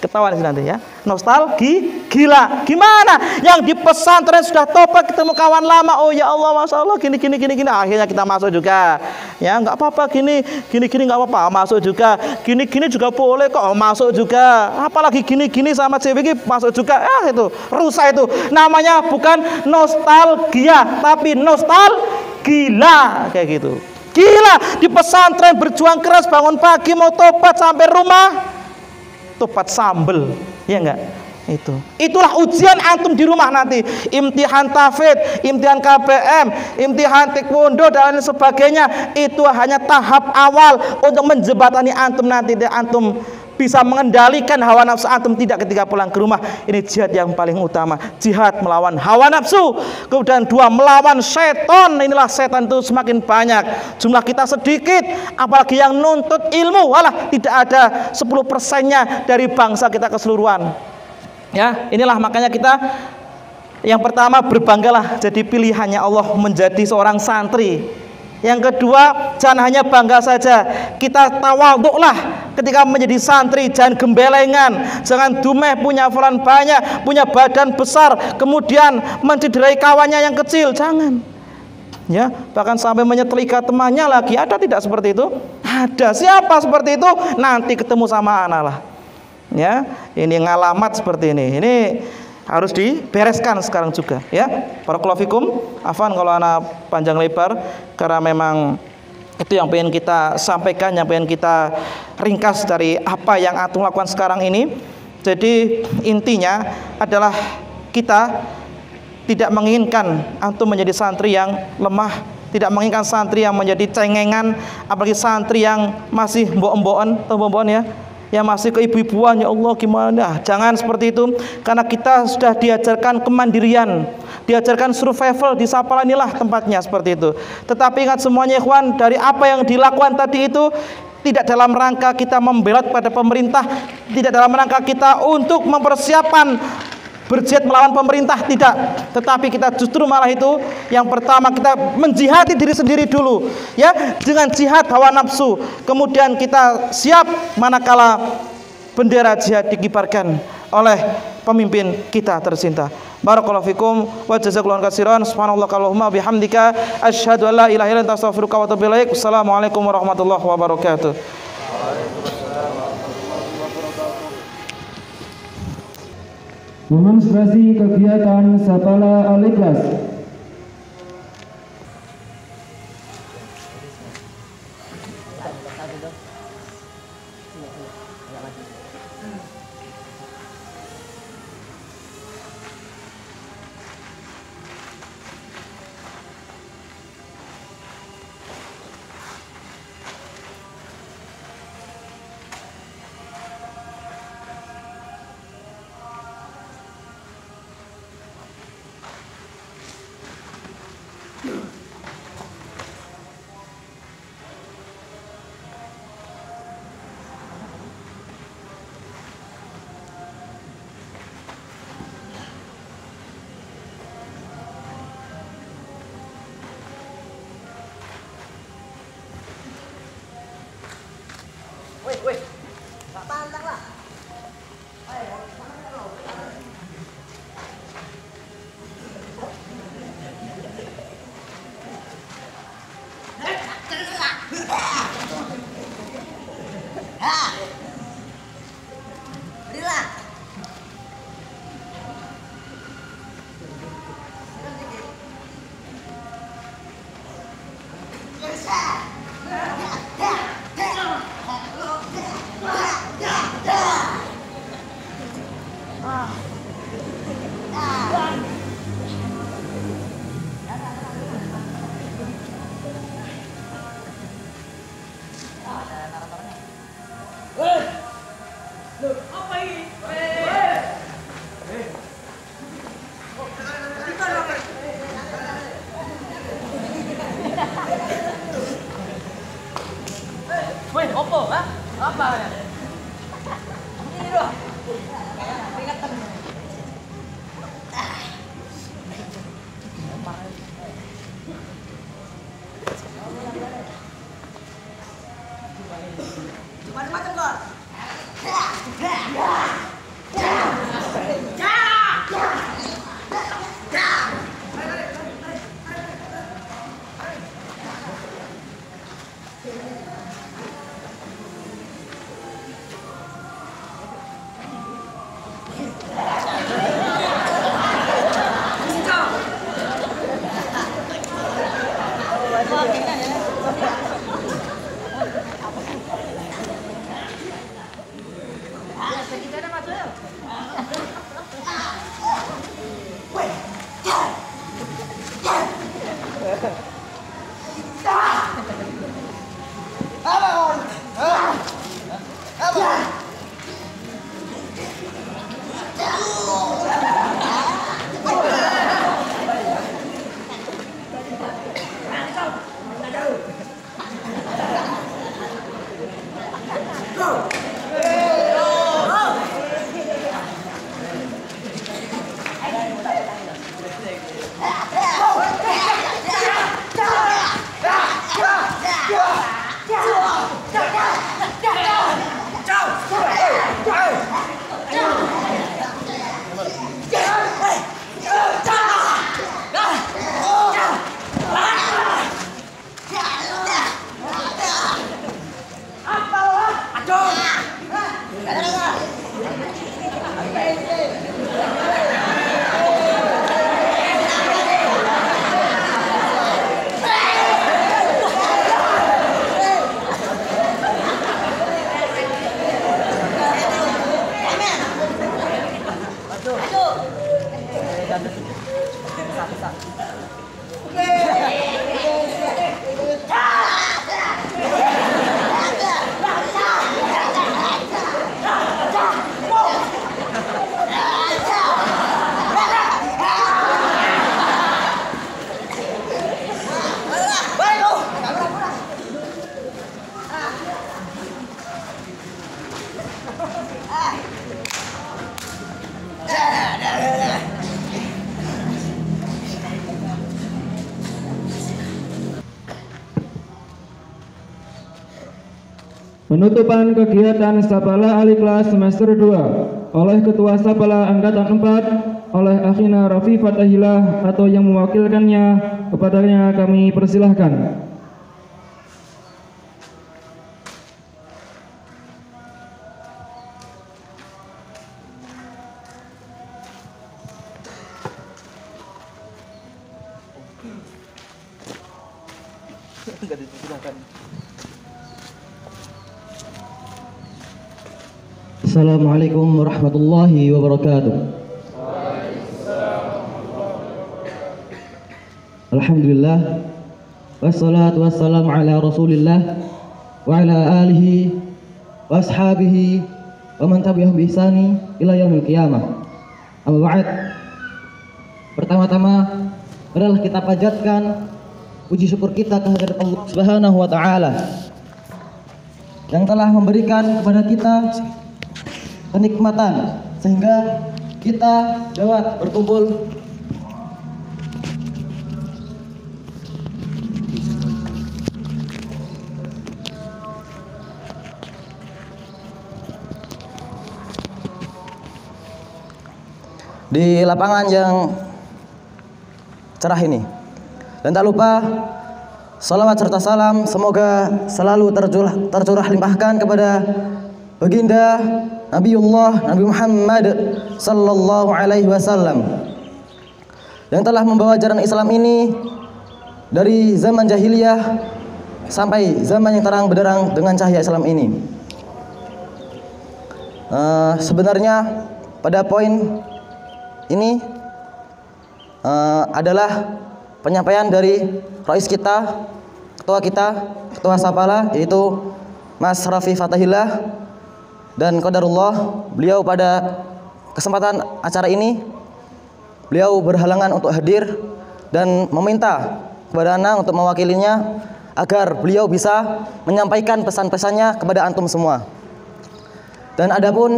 ketahuan nanti ya, nostalgila. Gimana yang di pesantren sudah tobat ketemu kawan lama, oh ya Allah masya Allah gini akhirnya kita masuk juga ya, nggak apa-apa gini nggak apa-apa masuk juga, gini juga boleh kok masuk juga, apalagi gini sama cewek masuk juga, itu rusak. Itu namanya bukan nostalgia tapi gila kayak gitu. Gila di pesantren berjuang keras, bangun pagi mau tobat sampai rumah tobat sambel, ya enggak? Itulah ujian antum di rumah nanti. Imtihan tafid, imtihan KBM, imtihan taekwondo dan lain sebagainya. Itu hanya tahap awal untuk menjembatani antum nanti, dan antum bisa mengendalikan hawa nafsu antum tidak ketika pulang ke rumah. Ini jihad yang paling utama, jihad melawan hawa nafsu. Kemudian dua, melawan setan. Inilah setan itu semakin banyak, jumlah kita sedikit, apalagi yang nuntut ilmu, walah tidak ada 10%-nya dari bangsa kita keseluruhan. Ya, inilah makanya kita yang pertama berbanggalah jadi pilihannya Allah menjadi seorang santri. Yang kedua, jangan hanya bangga saja, kita tawaduklah ketika menjadi santri, jangan gembelengan, jangan dumeh punya hafalan banyak, punya badan besar, kemudian mencederai kawannya yang kecil, jangan. Ya, bahkan sampai menyetrika temannya lagi, ada tidak seperti itu? Ada. Siapa seperti itu? Nanti ketemu sama anak lah. Ya, ini ngalamat seperti ini. Ini harus dibereskan sekarang juga ya. Barakallahu fikum. Afwan kalau anak panjang lebar, karena memang itu yang pengen kita sampaikan, yang pengen kita ringkas dari apa yang antum lakukan sekarang ini. Jadi intinya adalah kita tidak menginginkan antum menjadi santri yang lemah, tidak menginginkan santri yang menjadi cengengan, apalagi santri yang masih mbok-mbokan ya, yang masih keibu-ibuan, ya Allah gimana. Jangan seperti itu, karena kita sudah diajarkan kemandirian, diajarkan survival. Di Sapala inilah tempatnya seperti itu. Tetapi ingat semuanya ikhwan, dari apa yang dilakukan tadi itu tidak dalam rangka kita membelot pada pemerintah, tidak dalam rangka kita untuk mempersiapkan berjihad melawan pemerintah, tidak. Tetapi kita justru malah itu, yang pertama kita menjihadi diri sendiri dulu ya, dengan jihad hawa nafsu. Kemudian kita siap manakala bendera jihad dikibarkan oleh pemimpin kita tercinta. Barakallahu fikum wa jazakallahu khairan. Subhanallahumma bihamdika asyhadu an la ilaha illa anta astaghfiruka wa atubu ilaik. Assalamualaikum warahmatullahi wabarakatuh. Demonstrasi kegiatan Sapala Al-Ikhlas. Penutupan kegiatan Sapala Al-Ikhlas semester 2 oleh Ketua Sapala Angkatan 4 oleh Akhina Rafi Fatahillah atau yang mewakilkannya, kepadanya kami persilahkan. Assalamualaikum warahmatullahi wabarakatuh. Alhamdulillah, wassalatu wassalamu ala rasulillah wa ala alihi wa ashabihi wa man tabi'ahum bi ihsani ila yaumil qiyamah. Amma ba'd. Pertama-tama adalah kita panjatkan puji syukur kita kehadirat Allah Subhanahu wa taala yang telah memberikan kepada kita kenikmatan sehingga kita dapat berkumpul di lapangan yang cerah ini. Dan tak lupa salawat serta salam semoga selalu tercurah limpahkan kepada baginda Nabiullah Nabi Muhammad sallallahu alaihi wasallam yang telah membawa ajaran Islam ini dari zaman jahiliyah sampai zaman yang terang benderang dengan cahaya Islam ini. Sebenarnya pada poin ini adalah penyampaian dari Rais kita, Ketua Sapala, yaitu Mas Rafi Fatahillah. Dan qadarullah, beliau pada kesempatan acara ini beliau berhalangan untuk hadir dan meminta kepada Ana untuk mewakilinya agar beliau bisa menyampaikan pesan-pesannya kepada antum semua. Dan adapun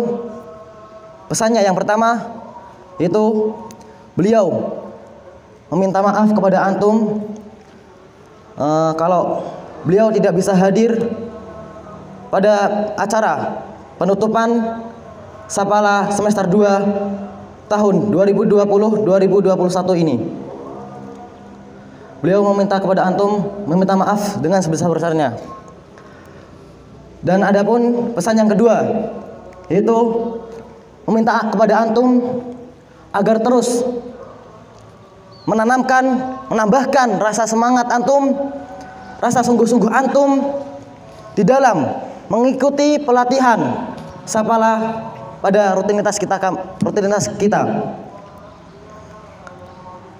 pesannya yang pertama itu beliau meminta maaf kepada antum kalau beliau tidak bisa hadir pada acara penutupan Sapala semester 2 tahun 2020-2021 ini. Beliau meminta kepada antum meminta maaf dengan sebesar-besarnya. Dan adapun pesan yang kedua yaitu meminta kepada antum agar terus menambahkan rasa semangat antum, rasa sungguh-sungguh antum di dalam mengikuti pelatihan Sapala pada rutinitas kita.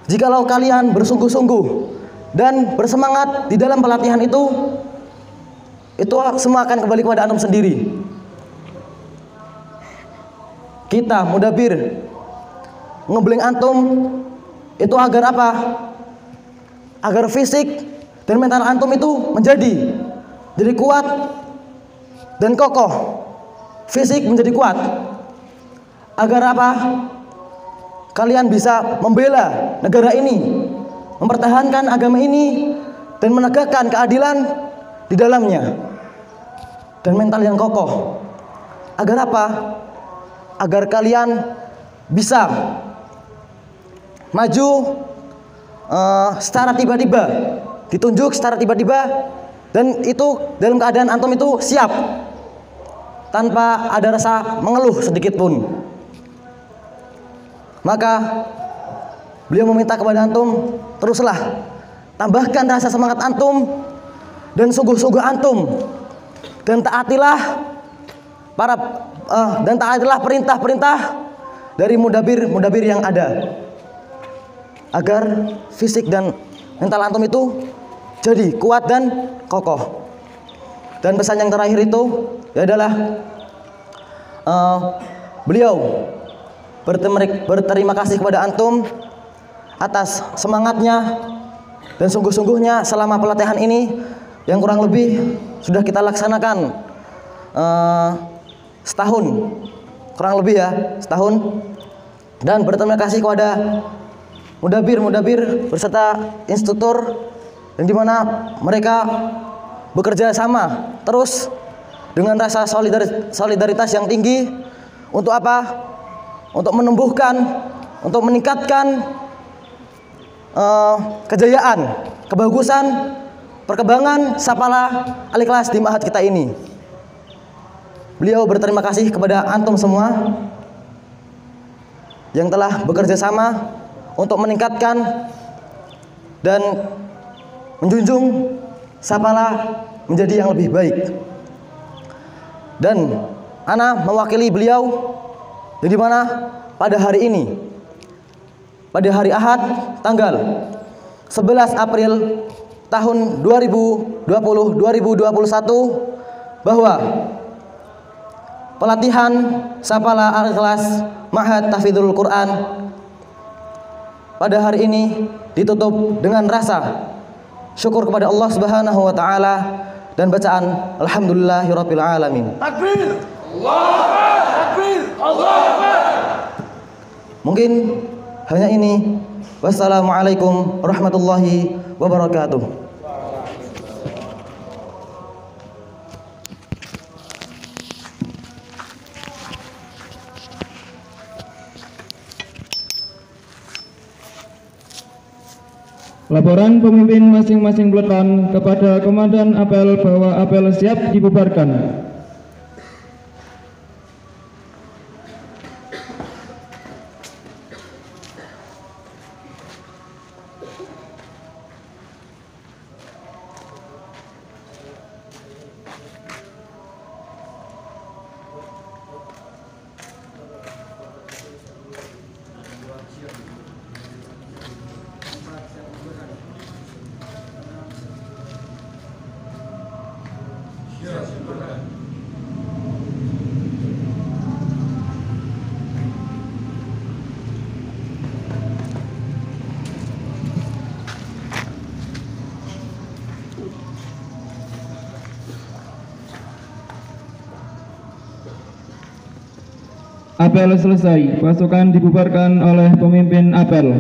Jikalau kalian bersungguh-sungguh dan bersemangat di dalam pelatihan itu semua akan kembali kepada antum sendiri. Kita mudabir ngebling antum itu agar apa? Agar fisik dan mental antum itu menjadi kuat dan kokoh. Fisik menjadi kuat. Agar apa? Kalian bisa membela negara ini, mempertahankan agama ini dan menegakkan keadilan di dalamnya, dan mental yang kokoh. Agar apa? Agar kalian bisa maju secara tiba-tiba, ditunjuk secara tiba-tiba, dan itu dalam keadaan antum itu siap tanpa ada rasa mengeluh sedikit pun. Maka beliau meminta kepada antum, teruslah tambahkan rasa semangat antum dan sungguh-sungguh antum, dan taatilah perintah-perintah dari mudabir yang ada, agar fisik dan mental antum itu jadi kuat dan kokoh. Dan pesan yang terakhir itu adalah beliau berterima kasih kepada antum atas semangatnya dan sungguh-sungguhnya selama pelatihan ini yang kurang lebih sudah kita laksanakan setahun, kurang lebih ya, setahun. Dan berterima kasih kepada mudabir beserta instruktur, yang dimana mereka bekerja sama terus dengan rasa solidaritas yang tinggi. Untuk apa? Untuk menumbuhkan, untuk meningkatkan kejayaan, kebagusan, perkembangan Sapala Al-Ikhlas di Ma'had kita ini. Beliau berterima kasih kepada antum semua yang telah bekerja sama untuk meningkatkan dan menjunjung Sapala menjadi yang lebih baik. Dan ana mewakili beliau, di mana pada hari ini, pada hari Ahad tanggal 11 April tahun 2020-2021, bahwa pelatihan Sapala Al-Ikhlas Ma'had Tahfidzul Quran pada hari ini ditutup dengan rasa syukur kepada Allah Subhanahu wa taala dan bacaan alhamdulillahirabbil alamin. Takbir. Allahu Akbar. Allahu Akbar. Mungkin hanya ini. Wassalamualaikum warahmatullahi wabarakatuh. Laporan pemimpin masing-masing peloton kepada Komandan Apel bahwa apel siap dibubarkan. Siap. Apel selesai. Pasukan dibubarkan oleh pemimpin apel.